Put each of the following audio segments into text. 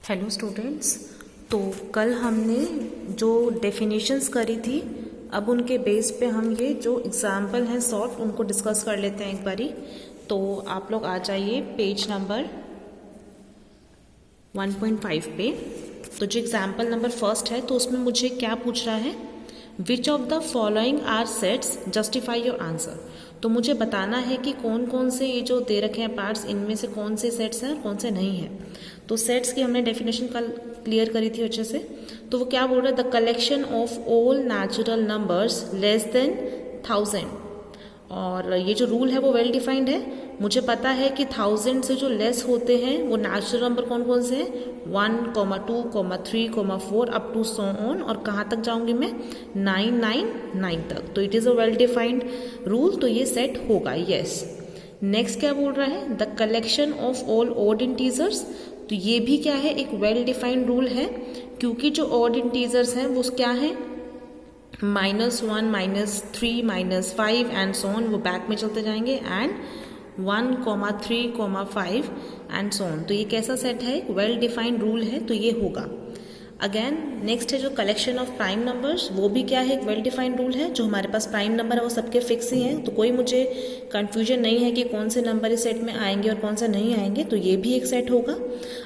Hello students. तो कल हमने जो डेफिनेशंस करी थी, अब उनके बेस पे हम ये जो एग्जाम्पल हैं सॉफ्ट उनको डिस्कस कर लेते हैं एक बारी। तो आप लोग आ जाइए पेज नंबर 1.5 पे। तो जो एग्जाम्पल नंबर फर्स्ट है तो उसमें मुझे क्या पूछ रहा है, which of the following are sets justify your answer. तो मुझे बताना है कि कौन कौन से ये जो दे रखे हैं पार्ट्स, इनमें से कौन से सेट्स हैं और कौन से नहीं हैं। तो सेट्स की हमने डेफिनेशन कल क्लियर करी थी अच्छे से। तो वो क्या बोल रहा है, the collection of all natural numbers less than 1000। और ये जो रूल है वो वेल डिफाइंड है। मुझे पता है कि 1000 से जो लेस होते हैं वो नेचुरल नंबर कौन कौन से हैं, 1, 2, 3, 4 अप टू सो ऑन। और कहाँ तक जाऊंगी मैं, 999 तक। तो it is a well defined rule, तो ये सेट होगा, यस। नेक्स्ट क्या बोल रहा है, the collection of all odd integers. तो ये भी क्या है, एक वेल डिफाइंड रूल है, क्योंकि जो ऑड इंटीजर्स हैं वो क्या है, -1, -3, -5 एंड सो ऑन, वो बैक में चलते जाएंगे, एंड 1, 3, 5 एंड सो ऑन। तो ये कैसा सेट है, वेल डिफाइंड रूल है, तो ये होगा। अगेन नेक्स्ट है जो कलेक्शन ऑफ प्राइम नंबर्स, वो भी क्या है, एक वेल डिफाइंड रूल है। जो हमारे पास प्राइम नंबर है वो सबके फिक्स ही हैं, तो कोई मुझे कंफ्यूजन नहीं है कि कौन से नंबर इस सेट में आएंगे और कौन से नहीं आएंगे, तो ये भी एक सेट होगा।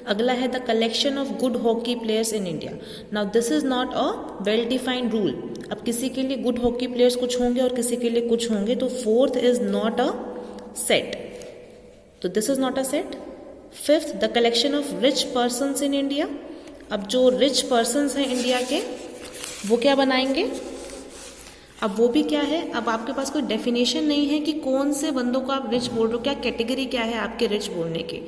अगला है the collection of good hockey players in India. Now this is not a well defined rule. अब किसी के लिए गुड हॉकी प्लेयर्स कुछ होंगे और किसी के लिए कुछ होंगे, तो fourth is not a set, तो this is not a set. Fifth, the collection of rich persons in India. अब जो रिच पर्सन्स हैं इंडिया के, वो क्या बनाएंगे, अब वो भी क्या है, अब आपके पास कोई डेफिनेशन नहीं है कि कौन से बंदों को आप रिच बोल रहे हो, क्या कैटेगरी क्या है आपके रिच बोलने की,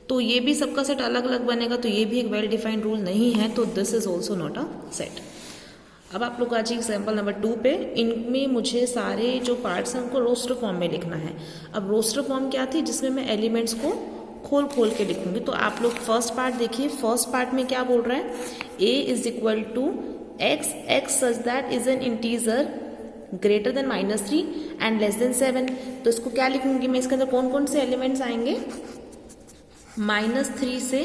तो ये भी सबका सेट अलग अलग बनेगा, तो ये भी एक वेल डिफाइंड रूल नहीं है, तो this is also not a set. अब आप लोग आज एग्जाम्पल नंबर 2 पे, इनमें मुझे सारे जो पार्ट्स हैं उनको रोस्टर फॉर्म में लिखना है। अब रोस्टर फॉर्म क्या थी, जिसमें मैं एलिमेंट्स को खोल खोल के लिखूंगी। तो आप लोग फर्स्ट पार्ट देखिए, फर्स्ट पार्ट में क्या बोल रहा है, a is equal to x such that is an integer greater than -3 and less than 7। तो इसको क्या लिखूंगी मैं, इसके अंदर कौन कौन से एलिमेंट्स आएंगे, -3 से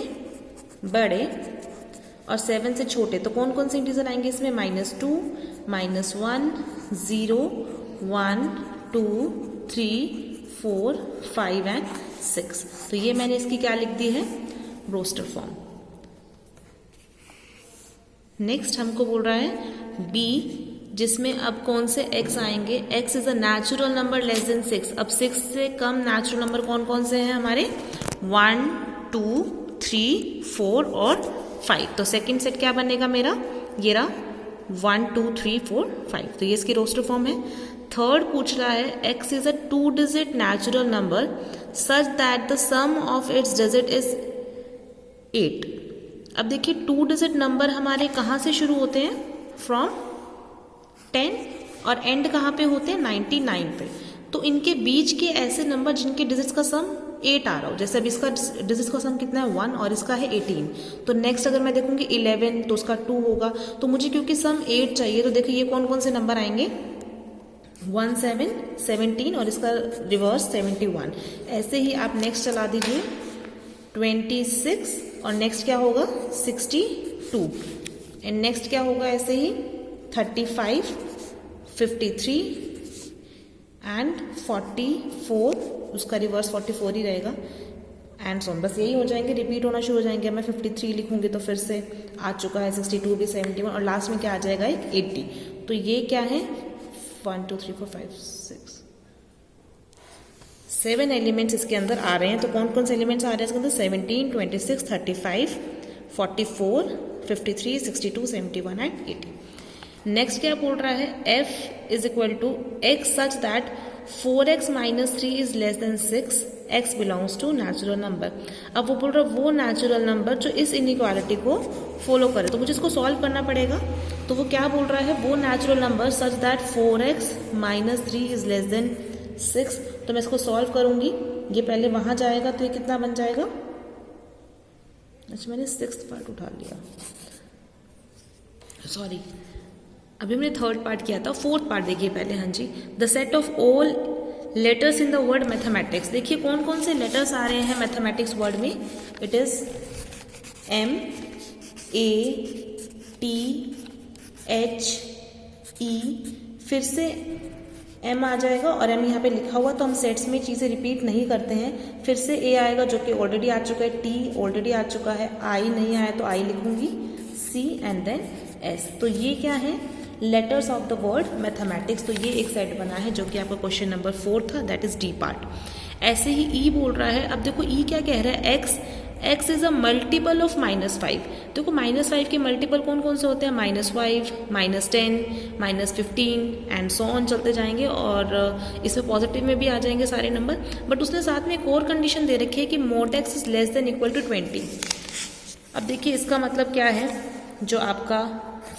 बड़े और 7 से छोटे, तो कौन कौन से इंटीजर आएंगे इसमें, -2, -1, 0, 1, 2, 3, 4, 5 एंड 6। तो ये मैंने इसकी क्या लिख दी है, रोस्टर फॉर्म। नेक्स्ट हमको बोल रहा है b, जिसमें अब कौन से x आएंगे, x is a natural number less than 6। अब 6 से कम नेचुरल नंबर कौन कौन से हैं हमारे, 1, 2, 3, 4 और 5। तो सेकंड सेट क्या बनेगा मेरा, ये रहा 1, 2, 3, 4, 5। तो ये इसकी रोस्टर फॉर्म है। थर्ड पूछ रहा है, x is a 2 digit natural number such that the sum of its digit is 8। अब देखिए 2 डिजिट नंबर हमारे कहाँ से शुरू होते हैं, फ्रॉम 10, और एंड कहाँ पे होते हैं, 99 पे। तो इनके बीच के ऐसे नंबर जिनके डिजिट्स का सम 8 आ रहा हो, जैसे अब इसका डिजिट्स का सम कितना है, 1, और इसका है 18। तो नेक्स्ट अगर मैं देखूंगी 11, तो उसका 2 होगा। तो मुझे क्योंकि सम 8 चाहिए, तो देखिए ये कौन कौन से नंबर आएंगे, 1, 7, 17 और इसका रिवर्स 71। ऐसे ही आप नेक्स्ट चला दीजिए 26, और नेक्स्ट क्या होगा 62, एंड नेक्स्ट क्या होगा ऐसे ही 35, 53 एंड 44, उसका रिवर्स 44 ही रहेगा, एंड सो बस यही हो जाएंगे, रिपीट होना शुरू हो जाएंगे। मैं 53 लिखूंगी तो फिर से आ चुका है 62 भी, 71, और लास्ट में क्या आ जाएगा एक 80। तो ये क्या है, 1, 2, 3, 4, 5, 6, 7 एलिमेंट्स इसके अंदर आ रहे हैं। तो कौन कौन से एलिमेंट्स आ रहे हैं इसके अंदर, 17, 26, 35, 44, 53, 62, 71 एंड 80। नेक्स्ट क्या बोल रहा है, f is equal to x such that 4x - 3 is less than 6, x belongs to natural number. अब वो बोल रहा है वो नेचुरल नंबर जो इस इनइक्वालिटी को फॉलो करे, तो मुझे इसको सॉल्व करना पड़ेगा। तो वो क्या बोल रहा है, वो natural number such that 4x - 3 is less than 6। तो मैं इसको सॉल्व करूंगी, ये पहले वहां जाएगा, तो ये कितना बन जाएगा, अच्छा मैंने 6th पार्ट उठा लिया, सॉरी, अभी मैंने 3rd पार्ट किया था। 4th पार्ट देखिए पहले, हाँ जी, the set of all letters in the word mathematics. देखिए कौन कौन से लेटर्स आ रहे हैं मैथमेटिक्स वर्ड में, इट इज MATHE, फिर से M आ जाएगा और M यहाँ पे लिखा हुआ, तो हम सेट्स में चीज़ें रिपीट नहीं करते हैं। फिर से A आएगा जो कि ऑलरेडी आ चुका है, T ऑलरेडी आ चुका है, I नहीं आया तो I लिखूंगी, C एंड देन S। तो ये क्या है, letters of the word mathematics. तो ये एक सेट बना है जो कि आपका क्वेश्चन नंबर 4 था, दैट इज D पार्ट। ऐसे ही E बोल रहा है, अब देखो E क्या कह रहा है, x is a multiple of -5। देखो -5 के मल्टीपल कौन कौन से होते हैं, -5, -10, -15 एंड सो ऑन चलते जाएंगे, और इसमें पॉजिटिव में भी आ जाएंगे सारे नंबर। बट उसने साथ में एक और कंडीशन दे रखी है कि mod x is less than equal to 20। अब देखिए इसका मतलब क्या है, जो आपका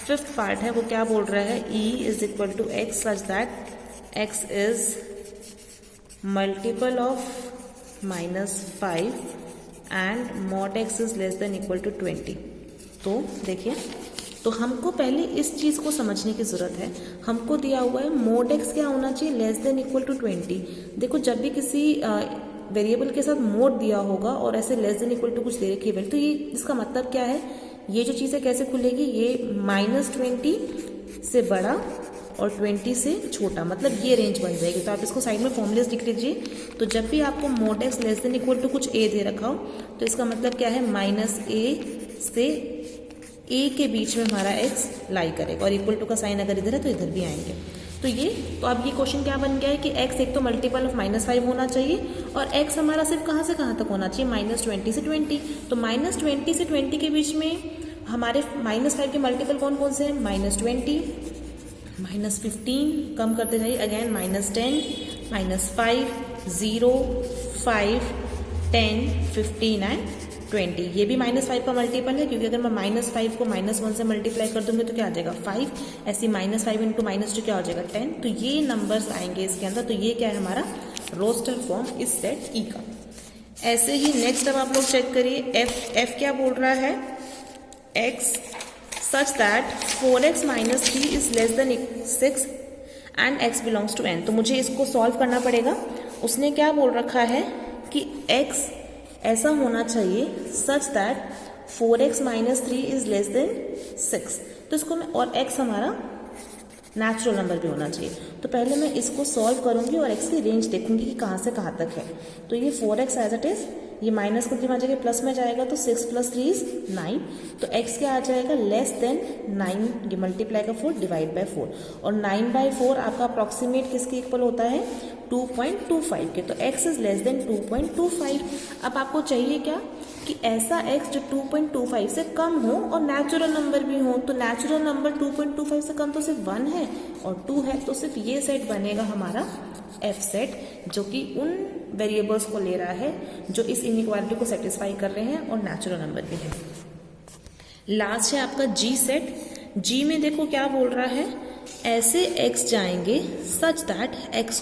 5th पार्ट है वो क्या बोल रहा है, E is equal to x such that x is multiple of -5 and mod x is less than equal to 20। तो देखिए, तो हमको पहले इस चीज़ को समझने की ज़रूरत है। हमको दिया हुआ है mod x क्या होना चाहिए, लेस देन इक्वल टू 20। देखो जब भी किसी वेरिएबल के साथ मोड दिया होगा और ऐसे लेस देन इक्वल टू कुछ दे रखी है, तो ये इसका मतलब क्या है, ये जो चीज़ है कैसे खुलेगी, ये -20 से बड़ा और 20 से छोटा, मतलब ये रेंज बन जाएगी। तो आप इसको साइड में फॉर्मूलेस लिख लीजिए। तो जब भी आपको mod x less than equal to कुछ a दे रखा हो, तो इसका मतलब क्या है, -a से a के बीच में हमारा x लाई करेगा, और इक्वल टू का साइन अगर इधर है तो इधर भी आएंगे। तो ये, तो अब ये क्वेश्चन क्या बन गया है कि x एक तो मल्टीपल ऑफ -5 होना चाहिए, और x हमारा सिर्फ कहाँ से कहाँ तक होना चाहिए, -20 से 20। तो -20 से 20 के बीच में हमारे -5 के मल्टीपल कौन कौन से हैं, -20, -15, कम करते जाइए अगेन, -10, -5, 0, 5, 10, 15 एंड 20। ये भी -5 का मल्टीपल है, क्योंकि अगर मैं -5 को -1 से मल्टीप्लाई कर दूंगी तो क्या आ जाएगा, 5। ऐसे -5 इंटू -2 क्या हो जाएगा, 10। तो ये नंबर्स आएंगे इसके अंदर। तो ये क्या है, हमारा रोस्टर फॉर्म इस सेट E का। ऐसे ही नेक्स्ट अब आप लोग चेक करिए, F क्या बोल रहा है, x such that 4x minus 3 is less than 6 and x belongs to n। तो मुझे इसको सॉल्व करना पड़ेगा। उसने क्या बोल रखा है कि x ऐसा होना चाहिए such that 4x minus 3 is less than 6। तो इसको मैं, और x हमारा नेचुरल नंबर भी होना चाहिए। तो पहले मैं इसको सॉल्व करूंगी और x की रेंज देखूंगी कि कहाँ से कहाँ तक है। तो ये 4x एज इट इज, ये माइनस को आ जाएगा, प्लस में जाएगा, तो 6 + 3 इज 9। तो x क्या आ जाएगा, लेस देन 9, ये मल्टीप्लाई का 4 डिवाइड बाय 4, और 9/4 आपका अप्रॉक्सीमेट किसके इक्वल होता है, 2.25 के। तो x इज लेस देन 2.25। अब आपको चाहिए क्या, कि ऐसा x जो 2.25 से कम हो और नेचुरल नंबर भी हो। तो नेचुरल नंबर 2.25 से कम तो सिर्फ 1 है और 2 है, तो सिर्फ ये सेट बनेगा हमारा F सेट, जो कि उन वेरिएबल्स को ले रहा है जो इस इनइक्वालिटी को सेटिस्फाई कर रहे हैं और नेचुरल नंबर भी है। लास्ट है आपका G सेट। G में देखो क्या बोल रहा है, ऐसे x जाएंगे such that x²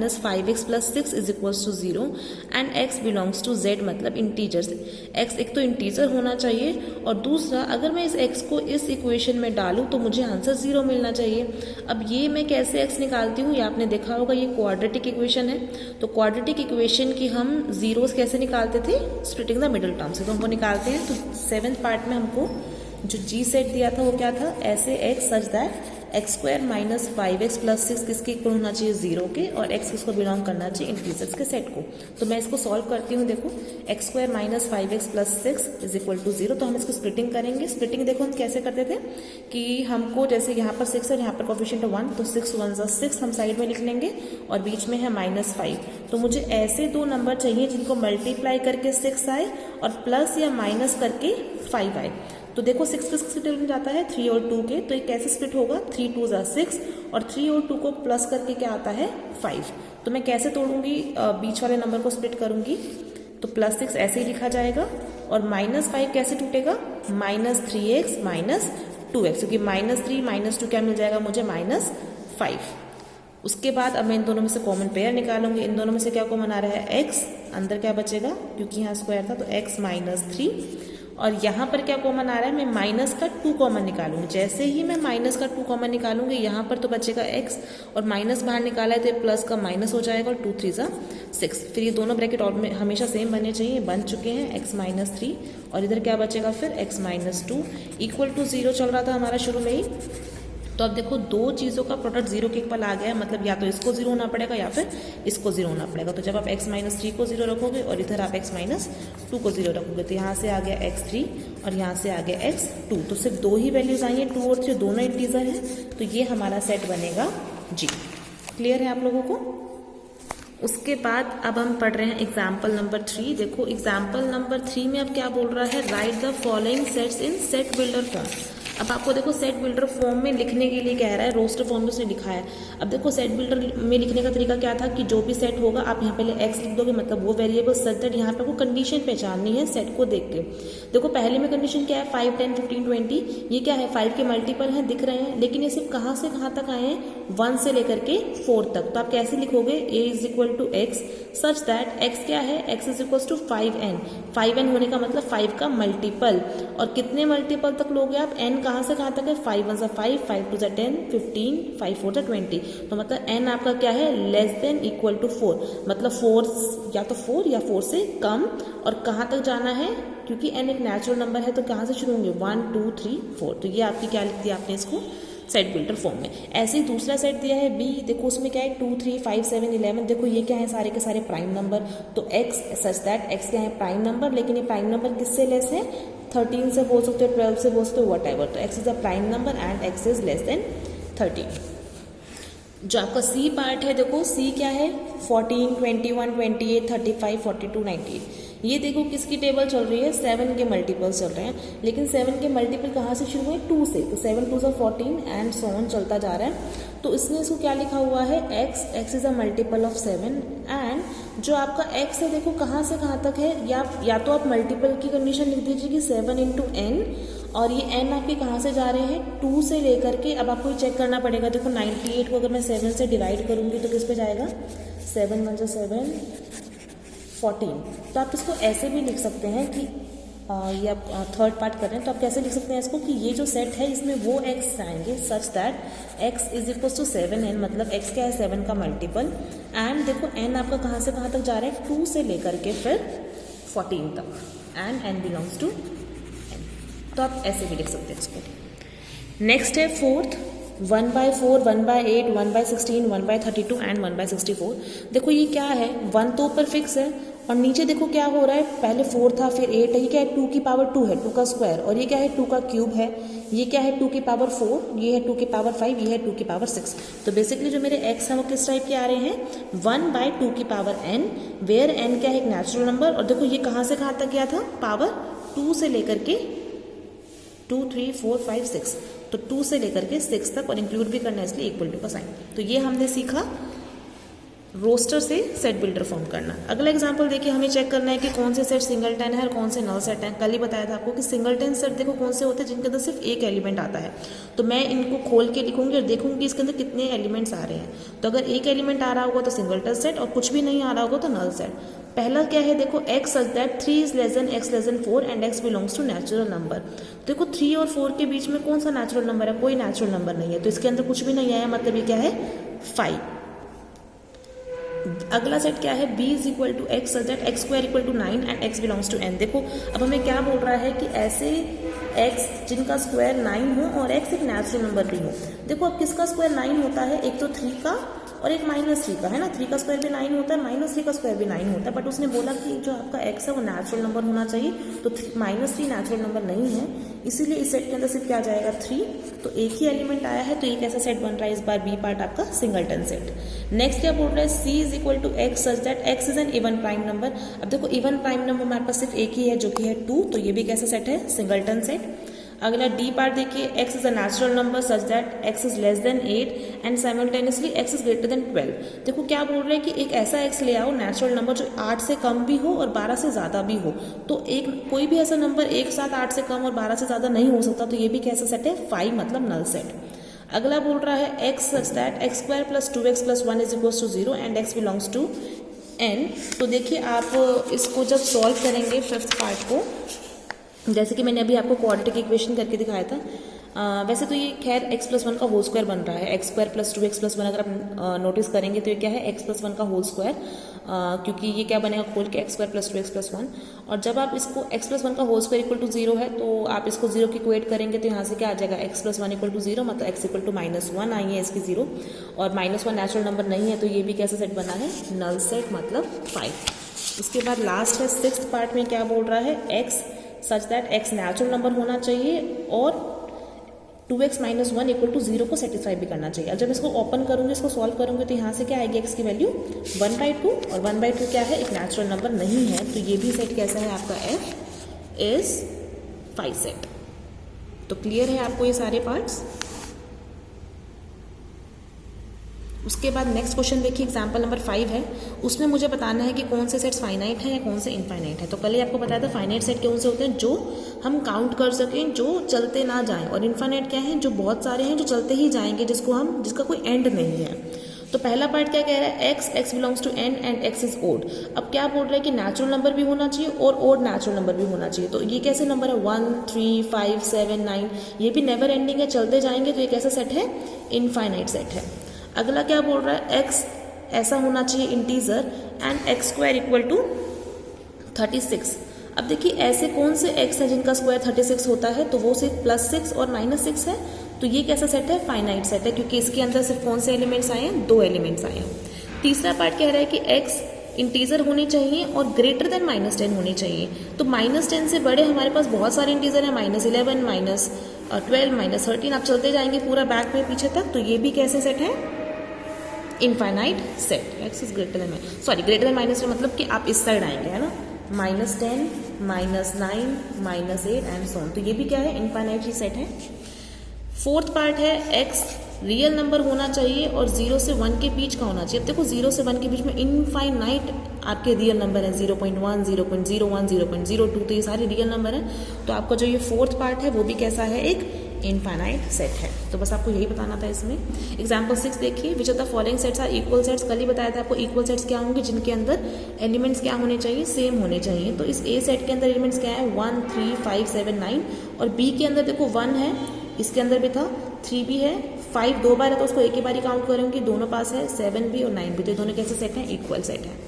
- 5x + 6 is equals to 0 and x belongs to z, मतलब इंटीजर्स। x एक तो इंटीजर होना चाहिए, और दूसरा अगर मैं इस x को इस इक्वेशन में डालूं तो मुझे आंसर 0 मिलना चाहिए। अब ये मैं कैसे x निकालती हूँ, ये आपने देखा होगा, ये क्वाड्रेटिक इक्वेशन है। तो क्वाड्रेटिक इक्वेशन की हम जीरोस कैसे निकालते थे, स्प्लिटिंग द मिडिल टर्म से, तो हमको निकालते हैं। तो 7th पार्ट में हमको जो G सेट दिया था वो क्या था, ऐसे x such that x² - 5x + 6 किसके इक्वल होना चाहिए, 0 के, और x किसको बिलोंग करना चाहिए, इंटीजर्स के सेट को। तो मैं इसको सॉल्व करती हूँ। देखो x² - 5x + 6 is equal to 0। तो हम इसको स्प्लिटिंग करेंगे। स्प्लिटिंग देखो हम कैसे करते थे कि हमको जैसे यहाँ पर 6 है, यहाँ पर कोएफिशिएंट 1, तो 6 1 = 6 हम साइड में लिख लेंगे, और बीच में है -5। तो मुझे ऐसे दो नंबर चाहिए जिनको मल्टीप्लाई करके 6 आए और प्लस या माइनस करके 5 आए। तो देखो 6 किसके टेबल में जाता है, 3 और 2 के। तो ये कैसे स्प्लिट होगा, 3 2 = 6, और 3 और 2 को प्लस करके क्या आता है, 5। तो मैं कैसे तोड़ूंगी, बीच वाले नंबर को स्प्लिट करूंगी। तो +6 ऐसे ही लिखा जाएगा, और -5 कैसे टूटेगा, -3x - 2x, क्योंकि -3 - 2 क्या मिल जाएगा मुझे, -5। उसके बाद अब मैं इन दोनों में से कॉमन पेयर निकालूंगी। इन दोनों में से क्या कॉमन आ रहा है, x, अंदर क्या बचेगा, क्योंकि यहाँ स्क्वायर था तो x - 3, और यहाँ पर क्या कॉमन आ रहा है, मैं माइनस का 2 कॉमन निकालूंगी। जैसे ही मैं माइनस का 2 कॉमन निकालूंगी यहाँ पर तो बचेगा x, और माइनस बाहर निकाला है तो प्लस का माइनस हो जाएगा, और 2 3 6। फिर ये दोनों ब्रैकेट और में हमेशा सेम बनने चाहिए, बन चुके हैं, x माइनस 3, और इधर क्या बचेगा फिर x माइनस 2 इक्वल टू 0 चल रहा था हमारा शुरू में ही। तो अब देखो दो चीज़ों का प्रोडक्ट 0 के इक्वल आ गया है, मतलब या तो इसको 0 होना पड़ेगा या फिर इसको 0 होना पड़ेगा। तो जब आप x माइनस 3 को 0 रखोगे और इधर आप x माइनस 2 को 0 रखोगे तो यहाँ से आ गया x3 और यहाँ से आ गया x2। तो सिर्फ दो ही वैल्यूज आई हैं, 2 और 3, दोनों इंटीजर हैं, तो ये हमारा सेट बनेगा G। क्लियर है आप लोगों को? उसके बाद अब हम पढ़ रहे हैं एग्जाम्पल नंबर 3। देखो एग्जाम्पल नंबर 3 में अब क्या बोल रहा है, right the following sets in set builder form. अब आपको देखो सेट बिल्डर फॉर्म में लिखने के लिए कह रहा है, रोस्टर फॉर्म में उसने लिखा है। अब देखो सेट बिल्डर में लिखने का तरीका क्या था कि जो भी सेट होगा आप यहाँ पहले x लिख दोगे, मतलब वो वेरिएबल सच दैट यहाँ पे आपको कंडीशन पहचाननी है सेट को देख के। देखो पहले में कंडीशन क्या है, 5 10 15 20, ये क्या है 5 के मल्टीपल हैं दिख रहे हैं, लेकिन ये सिर्फ कहाँ से कहाँ तक आए हैं, 1 से लेकर के 4 तक। तो आप कैसे लिखोगे, a is equal to x such that x क्या है, x is equal to 5n। 5n होने का मतलब 5 का मल्टीपल, और कितने मल्टीपल तक लोगे आप, n कहाँ से कहाँ तक है, 5 1 5, 5 2 10, 15, 5 4 20। तो मतलब n आपका क्या है, लेस देन इक्वल टू 4, मतलब 4 या तो 4 या 4 से कम। और कहाँ तक जाना है, क्योंकि n एक नेचुरल नंबर है तो कहाँ से शुरू होंगे, 1 2 3 4। तो ये आपकी क्या लिख दिया आपने इसको सेट बिल्डर फॉर्म में। ऐसे ही दूसरा सेट दिया है b, देखो उसमें क्या है 2 3 5 7 11। देखो ये क्या है, सारे के सारे प्राइम नंबर। तो x सच दैट x क्या है, प्राइम नंबर, लेकिन ये प्राइम नंबर किससे लेस है, 13 से बोल सकते हो, 12 से बोल सकते हो, वट एवर। तो x is a prime number and x is less then 13। जो आपका C पार्ट है, देखो C क्या है, 14 21 28 35 42 98। ये देखो किसकी टेबल चल रही है, 7 के मल्टीपल्स चल रहे हैं, लेकिन 7 के मल्टीपल कहाँ से शुरू हुए, 2 से। तो 7 2 14 एंड सो ऑन चलता जा रहा है। तो इसमें इसको क्या लिखा हुआ है, x is a multiple of 7, and जो आपका x है देखो कहाँ से कहाँ तक है, या तो आप मल्टीपल की कंडीशन लिख दीजिए कि 7 इंटू n, और ये n आपके कहाँ से जा रहे हैं, 2 से लेकर के। अब आपको ये चेक करना पड़ेगा, देखो 98 को अगर मैं 7 से डिवाइड करूँगी तो किस पे जाएगा, 7 1 7 14। तो आप इसको ऐसे भी लिख सकते हैं कि ये आप थर्ड पार्ट कर रहे हैं तो आप कैसे लिख सकते हैं इसको, कि ये जो सेट है इसमें वो x आएंगे such that x is equal to 7n, मतलब x क्या है 7 का मल्टीपल। एंड देखो n आपका कहाँ से कहाँ तक जा रहा है, 2 से लेकर के फिर 14 तक, and n belongs to n। तो आप ऐसे भी लिख सकते हैं इसको। नेक्स्ट है फोर्थ, 1/4 1/8 1/16 1/32 एंड 1/64। देखो ये क्या है, 1 तो ऊपर फिक्स है, और नीचे देखो क्या हो रहा है, पहले 4 था फिर 8 है, ये क्या है 2 की पावर 2 है, 2 का स्क्वायर, और ये क्या है 2 का क्यूब है, ये क्या है 2 की पावर 4, ये है 2 की पावर 5, ये है 2 की पावर 6। तो बेसिकली जो मेरे x हैं वो किस टाइप के आ रहे हैं, 1/2 की पावर n, वेयर n क्या है एक नेचुरल नंबर। और देखो ये कहाँ से कहाँ तक गया था, पावर 2 से लेकर के 2 3 4 5 6, तो 2 से लेकर के 6 तक, और इंक्लूड भी करना है इसलिए इक्वल टू का साइन। तो ये हमने सीखा रोस्टर से सेट बिल्डर फॉर्म करना। अगला एग्जांपल देखिए, हमें चेक करना है कि कौन से सेट सिंगलटन है और कौन से नल सेट हैं। कल ही बताया था आपको कि सिंगलटन सेट देखो कौन से होते हैं, जिनके अंदर सिर्फ एक एलिमेंट आता है। तो मैं इनको खोल के लिखूंगी और देखूंगी इसके अंदर कितने एलिमेंट्स आ रहे हैं। तो अगर एक एलिमेंट आ रहा होगा तो सिंगलटन सेट, और कुछ भी नहीं आ रहा होगा तो नल सेट। पहला क्या है, देखो x such that 3 is less than x less than 4 and x belongs to natural number. देखो 3 और 4 के बीच में कौन सा नेचुरल नंबर है, कोई नेचुरल नंबर नहीं है, तो इसके अंदर कुछ भी नहीं आया, मतलब ये क्या है 5। अगला सेट क्या है, b is equal to x such that x square equal to 9 and x belongs to n। देखो अब हमें क्या बोल रहा है कि ऐसे x जिनका स्क्वायर 9 हो और x एक नेचुरल नंबर भी हो। देखो अब किसका स्क्वायर 9 होता है, एक तो 3 का और एक -3 का, है ना। 3 का स्क्वायर भी 9 होता है, -3 का स्क्वायर भी 9 होता है, बट उसने बोला कि जो आपका x है वो नेचुरल नंबर होना चाहिए, तो -3 नेचुरल नंबर नहीं है, इसीलिए इस सेट के अंदर सिर्फ क्या जाएगा 3। तो एक ही एलिमेंट आया है, तो ये कैसा सेट बन रहा है इस बार, बी पार्ट आपका सिंगलटन सेट। नेक्स्ट क्या बोल रहा है, c is equal to x such that x is an even prime number. अब देखो इवन प्राइम नंबर हमारे पास सिर्फ एक ही है जो कि है 2, तो ये भी कैसा सेट है, सिंगलटन सेट। अगला डी पार्ट देखिए, x is a natural number such that x is less then 8 and simultaneously x is greater than 12। देखो क्या बोल रहे हैं कि एक ऐसा x ले आओ नेचुरल नंबर जो 8 से कम भी हो और 12 से ज़्यादा भी हो। तो एक कोई भी ऐसा नंबर एक साथ 8 से कम और 12 से ज़्यादा नहीं हो सकता, तो ये भी कैसा सेट है, 5 मतलब नल सेट। अगला बोल रहा है x such that x square plus 2x plus 1 is equal to 0 and x belongs to n। तो देखिए आप इसको जब सॉल्व करेंगे फिफ्थ पार्ट को, जैसे कि मैंने अभी आपको क्वाड्रेटिक इक्वेशन करके दिखाया था। वैसे तो ये खैर x+1 का होल स्क्वायर बन रहा है, x² + 2x+1 अगर आप नोटिस करेंगे तो ये क्या है x+1 का होल स्क्वायर, क्योंकि ये क्या बनेगा खोल के x² + 2x+1। और जब आप इसको x+1 का होल स्क्वायर इक्वल टू 0 है तो आप इसको 0 की इक्वेट करेंगे तो यहाँ से क्या आ जाएगा x+1 = 0, मतलब x = -1 आई है इसकी 0, और -1 नेचुरल नंबर नहीं है तो ये भी कैसा सेट बना है, नल सेट, मतलब 5। उसके बाद लास्ट है 6th पार्ट में क्या बोल रहा है, x such that x natural number होना चाहिए और 2x - 1 = 0 को सेटिस्फाई भी करना चाहिए। अब जब इसको ओपन करूंगी, इसको सॉल्व करूंगी तो यहाँ से क्या आएगी x की वैल्यू 1/2, और 1/2 क्या है, एक नेचुरल नंबर नहीं है, तो ये भी सेट कैसा है आपका f इज 5 सेट। तो क्लियर है आपको ये सारे पार्ट्स। उसके बाद नेक्स्ट क्वेश्चन देखिए, एग्जाम्पल नंबर 5 है, उसमें मुझे बताना है कि कौन से सेट्स फाइनाइट हैं या कौन से इनफाइनाइट है। तो कल ही आपको बताया था फाइनाइट सेट कौन से होते हैं, जो हम काउंट कर सकें, जो चलते ना जाएं, और इनफाइनाइट क्या है, जो बहुत सारे हैं जो चलते ही जाएंगे, जिसका कोई एंड नहीं है। तो पहला पार्ट क्या कह रहा है, x belongs to n and x is odd. अब क्या बोल रहा है कि नेचुरल नंबर भी होना चाहिए और ओड नेचुरल नंबर भी होना चाहिए। तो ये कैसे नंबर है, 1, 3, 5, 7, 9, ये भी नेवर एंडिंग है, चलते जाएंगे, तो ये कैसा सेट है, इनफाइनाइट सेट है। अगला क्या बोल रहा है, x ऐसा होना चाहिए इंटीजर एंड x² = 36। अब देखिए ऐसे कौन से x है जिनका स्क्वायर 36 होता है, तो वो सिर्फ +6 और -6 है, तो ये कैसा सेट है, फाइनाइट सेट है, क्योंकि इसके अंदर सिर्फ कौन से एलिमेंट्स आए हैं, 2 एलिमेंट्स आए हैं। तीसरा पार्ट कह रहा है कि x इंटीजर होनी चाहिए और ग्रेटर देन -10 होनी चाहिए। तो -10 से बड़े हमारे पास बहुत सारे इंटीजर हैं, -11, -12, -13, आप चलते जाएंगे पूरा बैक में पीछे तक, तो ये भी कैसे सेट है, infinite set. x is greater than -10 मतलब कि आप इस साइड आएंगे, है ना, -10, -9, -8 एंड सो ऑन, तो ये भी क्या है, इनफाइनाइट ही सेट है। फोर्थ पार्ट है x रियल नंबर होना चाहिए और 0 से 1 के बीच का होना चाहिए। अब देखो 0 से 1 के बीच में इनफाइनाइट आपके रियल नंबर है, 0.1, 0.01, 0.02, तो ये सारे रियल नंबर हैं। तो आपका जो ये फोर्थ पार्ट है वो भी कैसा है, एक इनफाइनाइट सेट है। तो बस आपको यही बताना था इसमें। एग्जाम्पल 6 देखिए, which of the following sets are equal sets. कल ही बताया था आपको इक्वल सेट्स क्या होंगे, जिनके अंदर एलिमेंट्स क्या होने चाहिए, सेम होने चाहिए। तो इस ए सेट के अंदर एलिमेंट्स क्या है, 1, 3, 5, 7, 9, और बी के अंदर देखो 1 है, इसके अंदर भी था, 3 भी है, 5 2 बार है तो उसको एक ही बार ही काउंट करेंगे, दोनों पास है, 7 भी और 9 भी, तो दोनों कैसे सेट हैं, इक्वल सेट है।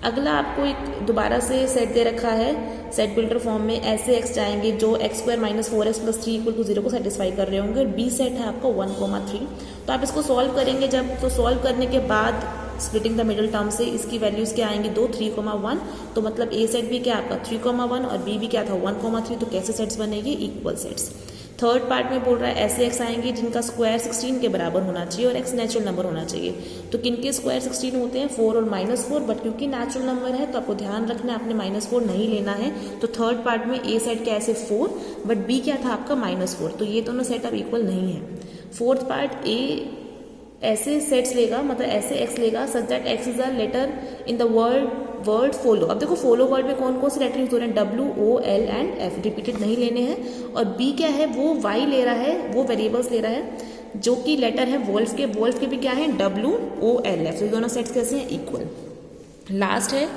अगला आपको एक दोबारा से सेट दे रखा है, सेट बिल्डर फॉर्म में ऐसे एक्स जाएंगे जो x² - 4x + 3 = 0 को सेटिस्फाई कर रहे होंगे। बी सेट है आपका 1, 3। तो आप इसको सॉल्व करेंगे जब, तो सॉल्व करने के बाद स्प्लिटिंग द मिडिल टर्म से इसकी वैल्यूज क्या आएंगी, 2, 3, 1, तो मतलब ए सेट भी क्या आपका 3, 1 और बी भी क्या था 1, 3, तो कैसे सेट्स बनेंगे, इक्वल सेट्स। थर्ड पार्ट में बोल रहा है ऐसे एक्स आएंगे जिनका स्क्वायर 16 के बराबर होना चाहिए और एक्स नेचुरल नंबर होना चाहिए। तो किनके स्क्वायर 16 होते हैं, 4 और -4, बट क्योंकि नेचुरल नंबर है तो आपको ध्यान रखना है, आपने -4 नहीं लेना है। तो थर्ड पार्ट में ए सेट क्या ऐसे 4, बट बी क्या था आपका -4, तो ये दोनों सेट अब इक्वल नहीं है। फोर्थ पार्ट ए ऐसे सेट्स लेगा, मतलब ऐसे एक्स लेगा such that x is a letter in the word follow. अब देखो फॉलो वर्ड में कौन कौन से लेटर यूज हो रहे हैं, W, O, L and F, repeated नहीं लेने हैं। और B क्या है, वो Y ले रहा है, वो वेरिएबल्स ले रहा है जो कि लेटर है वोल्फ के भी क्या है W, O, L, F, तो दोनों सेट्स कैसे हैं, इक्वल। लास्ट है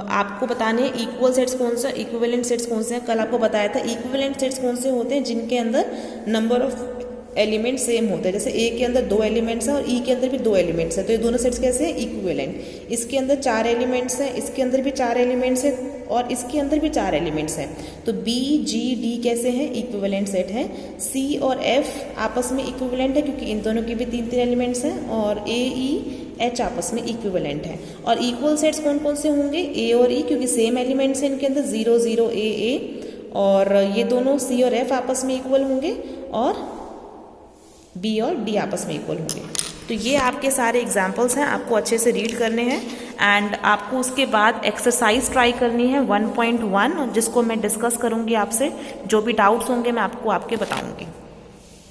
आपको बताने हैं इक्वल सेट्स कौन सा, इक्विवेलेंट सेट्स कौन से हैं। कल आपको बताया था इक्विवेलेंट सेट्स कौन से होते हैं, जिनके अंदर नंबर ऑफ एलिमेंट सेम होते हैं। जैसे ए के अंदर 2 एलिमेंट्स हैं और ई के अंदर भी 2 एलिमेंट्स हैं, तो ये दोनों सेट्स कैसे हैं, इक्विवेलेंट। इसके अंदर 4 एलिमेंट्स हैं, इसके अंदर भी 4 एलिमेंट्स हैं और इसके अंदर भी 4 एलिमेंट्स हैं, तो बी, जी, डी कैसे हैं, इक्विवेलेंट सेट हैं। सी और एफ आपस में इक्विवेलेंट है क्योंकि इन दोनों के भी 3 एलिमेंट्स हैं, और ए, ई, एच आपस में इक्विवेलेंट है। और इक्वल सेट्स कौन कौन से होंगे, ए और ई, क्योंकि सेम एलिमेंट्स हैं इनके अंदर, 0, 0, ए, और ये दोनों सी और एफ आपस में इक्वल होंगे, और बी और डी आपस में इक्वल होंगे। तो ये आपके सारे एग्जाम्पल्स हैं, आपको अच्छे से रीड करने हैं एंड आपको उसके बाद एक्सरसाइज ट्राई करनी है 1.1, जिसको मैं डिस्कस करूँगी आपसे। जो भी डाउट्स होंगे मैं आपको आपके बताऊँगी।